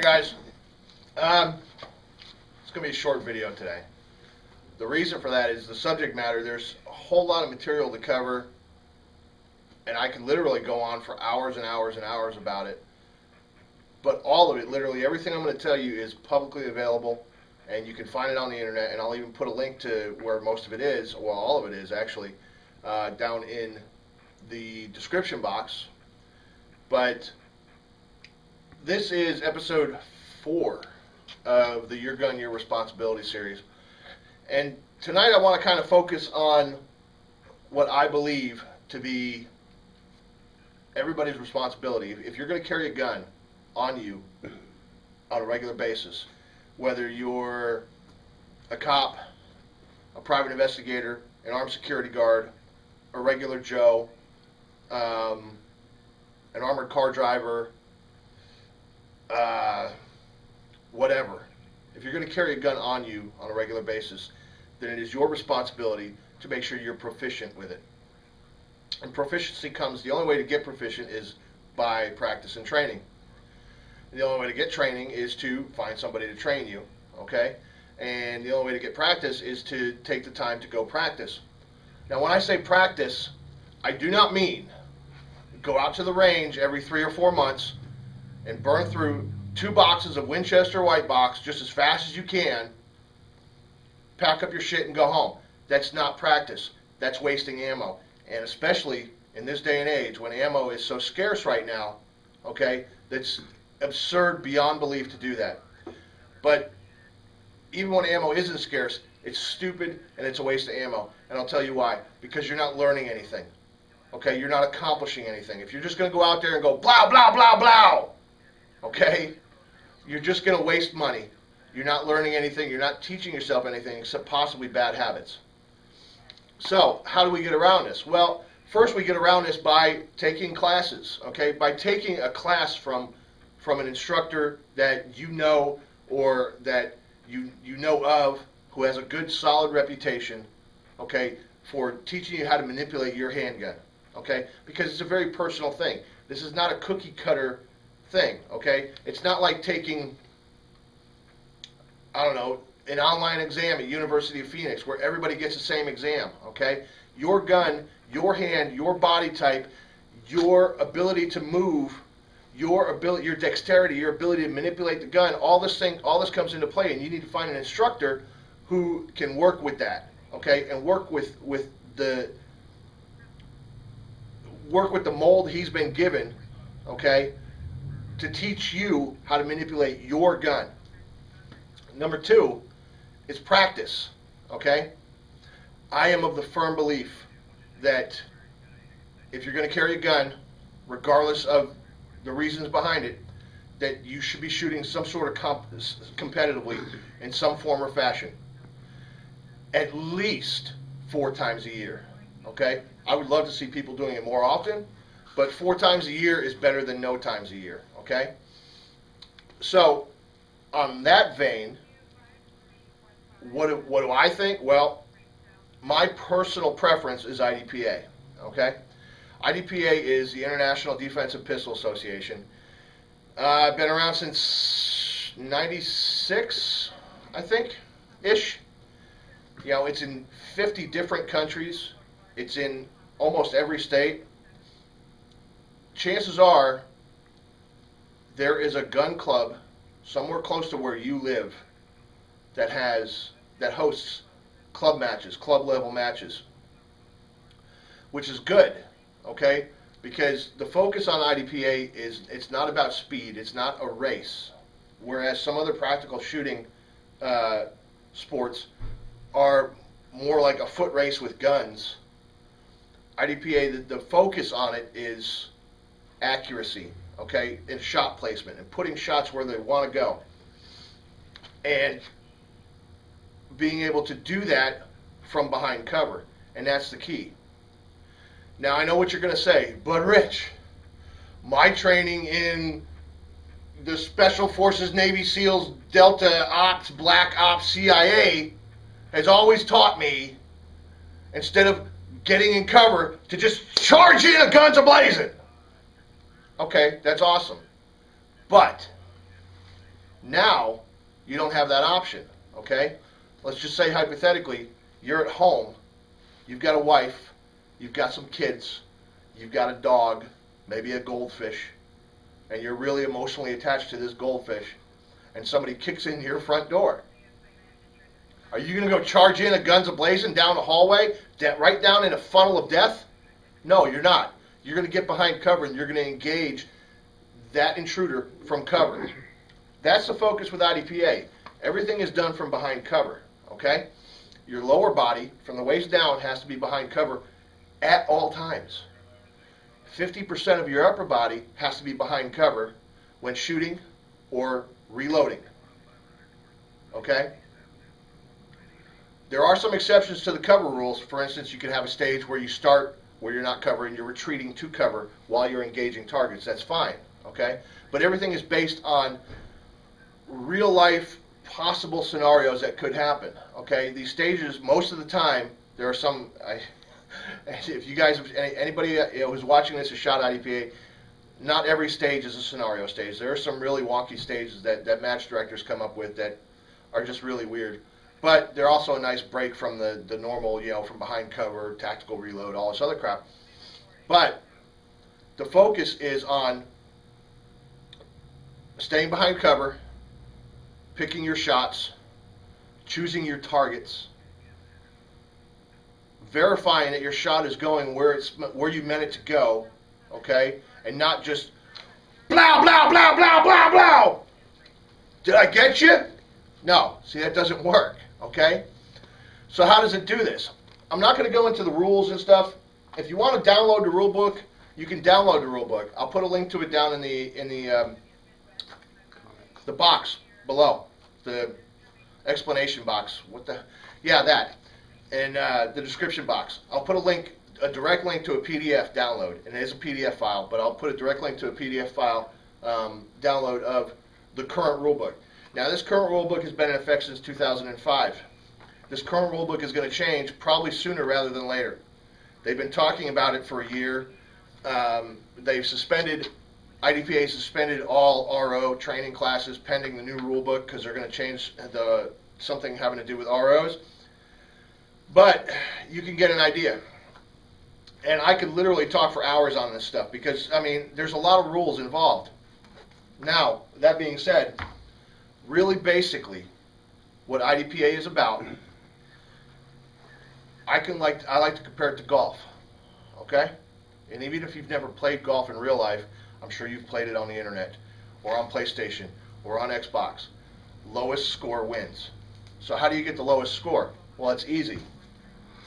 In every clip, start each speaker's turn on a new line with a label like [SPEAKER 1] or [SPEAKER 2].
[SPEAKER 1] guys, it's going to be a short video today. The reason for that is the subject matter. There's a whole lot of material to cover, and I could literally go on for hours and hours and hours about it. But all of it, literally everything I'm going to tell you, is publicly available, and you can find it on the internet, and I'll even put a link to where most of it is, well, all of it is actually, down in the description box. But this is episode 4 of the Your Gun, Your Responsibility series. And tonight I want to kind of focus on what I believe to be everybody's responsibility. If you're going to carry a gun on you on a regular basis, whether you're a cop, a private investigator, an armed security guard, a regular Joe, an armored car driver, whatever. If you're going to carry a gun on you on a regular basis, then it is your responsibility to make sure you're proficient with it. And proficiency comes, the only way to get proficient is by practice and training. And the only way to get training is to find somebody to train you, okay? And the only way to get practice is to take the time to go practice. Now, when I say practice, I do not mean go out to the range every 3 or 4 months and burn through 2 boxes of Winchester White Box just as fast as you can, pack up your shit and go home. That's not practice. That's wasting ammo. And especially in this day and age when ammo is so scarce right now, okay, that's absurd beyond belief to do that. But even when ammo isn't scarce, it's stupid and it's a waste of ammo. And I'll tell you why. Because you're not learning anything. Okay, you're not accomplishing anything. If you're just going to go out there and go blah, blah, blah, blah, okay, you're just going to waste money. You're not learning anything. You're not teaching yourself anything except possibly bad habits. So, how do we get around this? Well, first we get around this by taking classes, okay? By taking a class from an instructor that you know or that you know of who has a good, solid reputation, okay, for teaching you how to manipulate your handgun, okay? Because it's a very personal thing. This is not a cookie-cutter thing, okay? It's not like taking, I don't know, an online exam at University of Phoenix where everybody gets the same exam, okay? Your gun, your hand, your body type, your ability to move, your dexterity, your ability to manipulate the gun, all this comes into play, and you need to find an instructor who can work with that, okay? And work with the mold he's been given, okay, to teach you how to manipulate your gun. Number 2 is practice, okay? I am of the firm belief that if you're going to carry a gun, regardless of the reasons behind it, that you should be shooting some sort of competitively in some form or fashion. At least 4 times a year, okay? I would love to see people doing it more often, but 4 times a year is better than no times a year, okay? So, on that vein, what do I think? Well, my personal preference is IDPA, okay? IDPA is the International Defensive Pistol Association. I've been around since 96, I think, ish. You know, it's in 50 different countries. It's in almost every state. Chances are there is a gun club somewhere close to where you live that hosts club matches, club level matches, which is good, okay? Because the focus on IDPA is it's not about speed, it's not a race, whereas some other practical shooting sports are more like a foot race with guns. IDPA, the focus on it is accuracy, okay, and shot placement, and putting shots where they want to go. And being able to do that from behind cover, and that's the key. Now, I know what you're going to say, but Rich, my training in the Special Forces, Navy SEALs, Delta Ops, Black Ops, CIA has always taught me, instead of getting in cover, to just charge in, a guns a-blazing. Okay, that's awesome. But Now, you don't have that option, okay? Let's just say hypothetically, you're at home, you've got a wife, you've got some kids, you've got a dog, maybe a goldfish, and you're really emotionally attached to this goldfish, and somebody kicks in your front door. Are you going to go charge in a guns a-blazing down the hallway, right down in a funnel of death? No, you're not. You're going to get behind cover and you're going to engage that intruder from cover. That's the focus with IDPA. Everything is done from behind cover, okay? Your lower body, from the waist down, has to be behind cover at all times. 50% of your upper body has to be behind cover when shooting or reloading, okay? There are some exceptions to the cover rules. For instance, you can have a stage where you start where you're not covering, you're retreating to cover while you're engaging targets. That's fine, okay? But everything is based on real life possible scenarios that could happen, okay? These stages, most of the time, there are some, if you guys, anybody who's watching this has shot IDPA, not every stage is a scenario stage. There are some really wonky stages that match directors come up with that are just really weird. But they're also a nice break from the normal, from behind cover, tactical reload, all this other crap. But the focus is on staying behind cover, picking your shots, choosing your targets, verifying that your shot is going where you meant it to go, okay, and not just blow, blow, blow, blow, blow, blow. Did I get you? No. See, that doesn't work. Okay? So how does it do this? I'm not going to go into the rules and stuff. If you want to download the rule book, you can download the rule book. I'll put a link to it down in the box below, the explanation box. That, and the description box. I'll put a direct link to a PDF download, and it is a PDF file, but I'll put a direct link to a PDF file download of the current rule book. Now, this current rulebook has been in effect since 2005. This current rulebook is going to change probably sooner rather than later. They've been talking about it for a year. IDPA suspended all RO training classes pending the new rulebook because they're going to change something having to do with ROs. But you can get an idea. And I could literally talk for hours on this stuff because, there's a lot of rules involved. Now, that being said, really basically, what IDPA is about, I like to compare it to golf, okay? And even if you've never played golf in real life, I'm sure you've played it on the internet, or on PlayStation, or on Xbox. Lowest score wins. So how do you get the lowest score? Well, it's easy.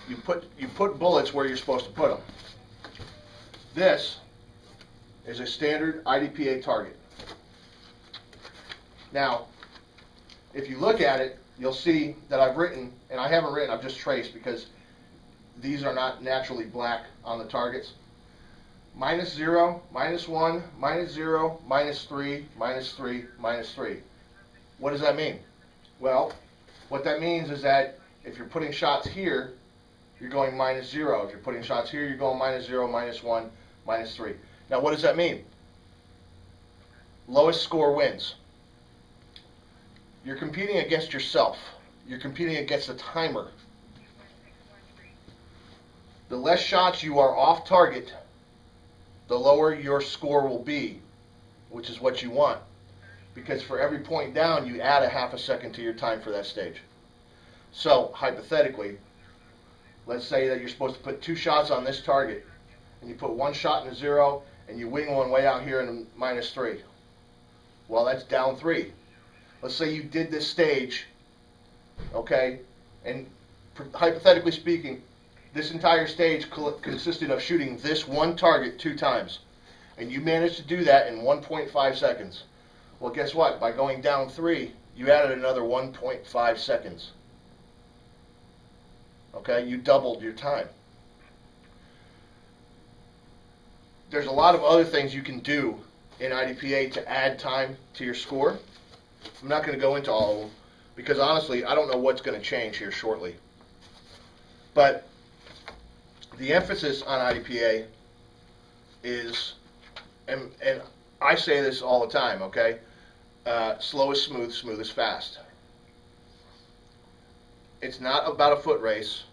[SPEAKER 1] You put bullets where you're supposed to put them. This is a standard IDPA target. Now, if you look at it, you'll see that I've written, and I haven't written, I've just traced because these are not naturally black on the targets. -0, -1, -0, -3, -3, -3. What does that mean? Well, what that means is that if you're putting shots here, you're going -0. If you're putting shots here, you're going -0, -1, -3. Now, what does that mean? Lowest score wins. You're competing against yourself. You're competing against a timer. The less shots you are off target, the lower your score will be, which is what you want. Because for every point down, you add a half a second to your time for that stage. So, hypothetically, let's say that you're supposed to put 2 shots on this target, and you put 1 shot in a 0, and you wing one way out here in a -3. Well, that's down 3. Let's say you did this stage, okay, and hypothetically speaking, this entire stage consisted of shooting this one target 2 times, and you managed to do that in 1.5 seconds. Well, guess what? By going down 3, you added another 1.5 seconds. Okay, you doubled your time. There's a lot of other things you can do in IDPA to add time to your score. I'm not going to go into all of them because honestly, I don't know what's going to change here shortly. But the emphasis on IDPA is, and I say this all the time, okay? slow is smooth, smooth is fast. It's not about a foot race.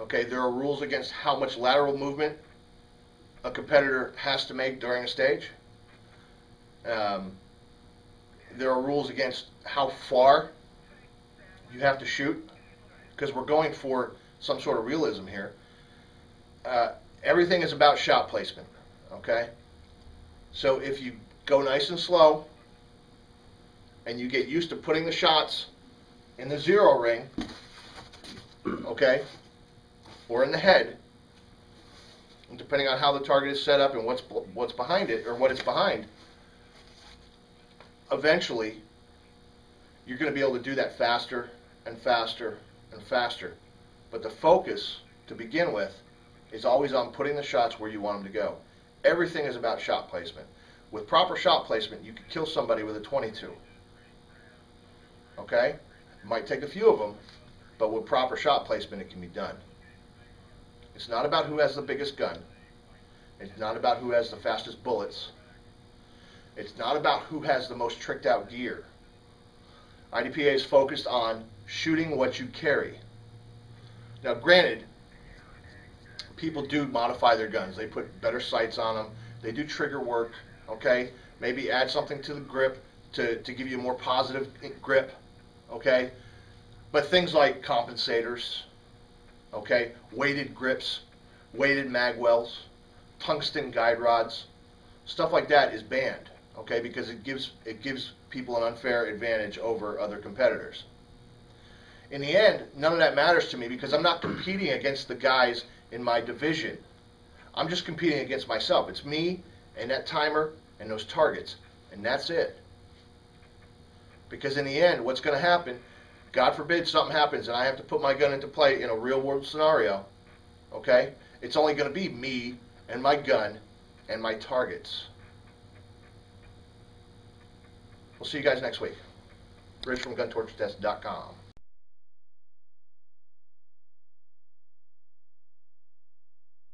[SPEAKER 1] Okay, there are rules against how much lateral movement a competitor has to make during a stage. There are rules against how far you have to shoot, because we're going for some sort of realism here. Everything is about shot placement, okay? So if you go nice and slow and you get used to putting the shots in the zero ring, okay, or in the head, and depending on how the target is set up and what's behind it, or what it's behind, eventually you're going to be able to do that faster and faster and faster. But the focus to begin with is always on putting the shots where you want them to go. Everything is about shot placement. With proper shot placement, you can kill somebody with a 22. Okay? It might take a few of them, but with proper shot placement, it can be done. It's not about who has the biggest gun. It's not about who has the fastest bullets. It's not about who has the most tricked out gear. IDPA is focused on shooting what you carry. Now, granted, people do modify their guns. They put better sights on them. They do trigger work, okay? Maybe add something to the grip to give you a more positive grip, okay? But things like compensators, okay, weighted grips, weighted mag wells, tungsten guide rods, stuff like that is banned, okay, because it gives people an unfair advantage over other competitors. In the end, none of that matters to me because I'm not competing against the guys in my division. I'm just competing against myself. It's me and that timer and those targets, and that's it. Because in the end, what's going to happen, God forbid something happens and I have to put my gun into play in a real world scenario, okay, it's only going to be me and my gun and my targets. We'll see you guys next week. Rich from GunTortureTests.com.